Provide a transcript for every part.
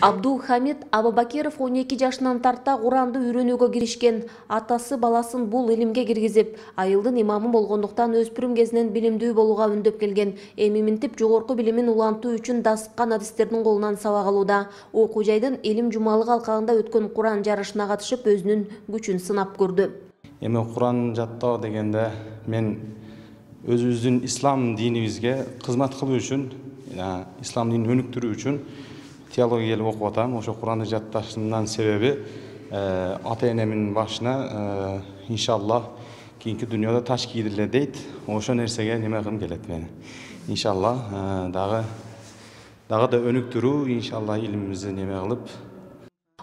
Абдулхамид Абубакиров 12 жашынан тарта Куранды үйрөнүүгө киришкен. Атасы баласын бул илимге киргизип, айылдын имамы болгондуктан өспүрүм кезинен билимдүү болууга үндөп келген. Эми минтип жогорку билимин улантуу үчүн дасыккан адистердин колунан сабак алууда. Окуу жайдын илим жумалык алкагында өткөн Куран жарышына катышып өзүнүн күчүн сынап көрдү. Эми Куран жаттоо дегенде мен өзүбүздүн ислам динибизге кызмат кылуу үчүн, ислам динин өнүктүрүү үчүн теология келип окуп атам. Ошо Куранды жатташымдын себеби ата-энемдин башына иншаллах кийинки дүйнөдө таш кийдириле дейт. Ошо нерсеге неме кылгым келет мен. Иншаллах дагы да өнүктүрүү, иншаллах илимибизди неме кылып.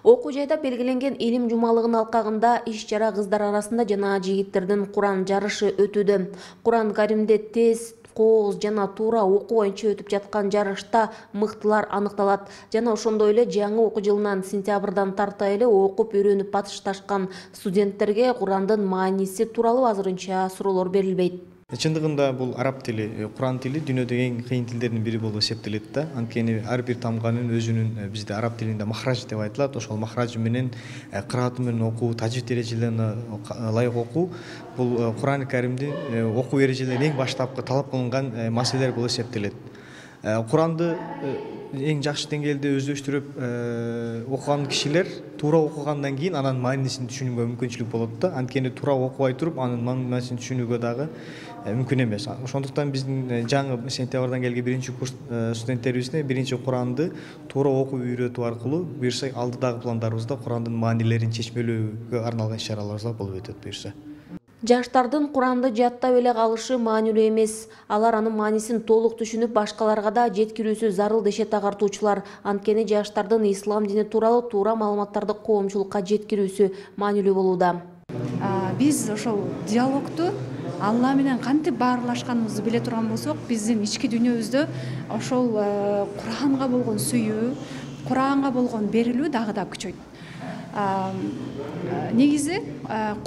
Окуу жайда белгиленген илим жумалыгынын алкагында иш-чара кыздар арасында жана жигиттердин Куран жарышы өтүүдө. Куран Каримде тез, кооз жана туура окуу боюнча өтүп жаткан жарышта мыктылар аныкталат. Жана ошондой эле жаңы окуу жылынан сентябрдан тарта эле окуп үйрөнүп башташкан студенттерге Курандын мааниси тууралуу азырынча суроолор берилбейт. Чындыгында бул араб тили, Куран тили дүйнөдөгү эң кыйын тилдердин бири болуп эсептелет да. Анткени ар бир тамганын өзүнүн бизде араб тилинде махраж деп айтылат. Ошол махражы менен кырааты менен окуу, тажвид эрежелерине ылайык окуу бул Куран Каримдин окуу эрежелеринин эң баштапкы талап кылынган маселелер болуп эсептелет. Куранды эң жакшы деңгээлде өздөштүрүп окуган кишилер туура окугандан кийин анын маанисин түшүнүүгө мүмкүнчүлүк болот да. Анткени туура окубай туруп анын маанисин түшүнүүгө дагы мүмкүн эмес. Ошондуктан биздин жаңы сентябрдан келген биринчи курс студенттерибизде биринчи Куранды туура окуп үйрөтүү аркылуу буюрса алдыдагы пландарыбызда Курандын маанилерин чечмелөөгө арналган иш-чаралар болуп өтөт буюрса. Жаштардын Куранды жаттап эле калышы маанилүү эмес. Алар анын маанисин толук түшүнүп, башкаларга да жеткирүүсү зарыл дешет агартуучулар. Анткени жаштардын ислам дини тууралуу туура маалыматтарды коомчулукка жеткирүүсү маанилүү болууда. Биз ошол диалогту Алла менен кантип баарлашканыбызды биле турган болсок, биздин ички дүйнөбүздө ошол Куранга болгон сүйүү, Куранга болгон берилүү дагы да күчөйт. Негизи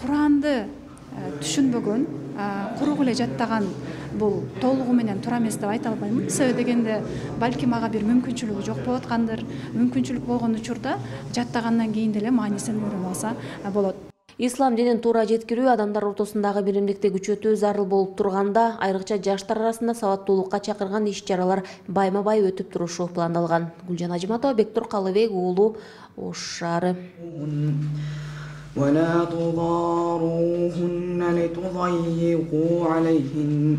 Куранды түшүнбөгөн, курук эле жаттаган бул толугу менен туура эмес деп айта албайм. Себеби дегенде балким ага бир мүмкүнчүлүгү жок болуп аткандыр. Мүмкүнчүлүк болгон учурда жаттагандан кийин деле маанисин үйрөнүп алса болот. Ислам динин туура жеткирүү адамдар ортосундагы биримдикти күчөтүү зарыл болуп турганда, айрыкча жаштар арасында сабаттуулукка чакырган иш-чаралар байма-бай өтүп турушу пландалган. Гүлжан Ажиматова, Бектур Калыбек уулу, Ош шаары. ولا تضاروهن لتضيقوا عليهن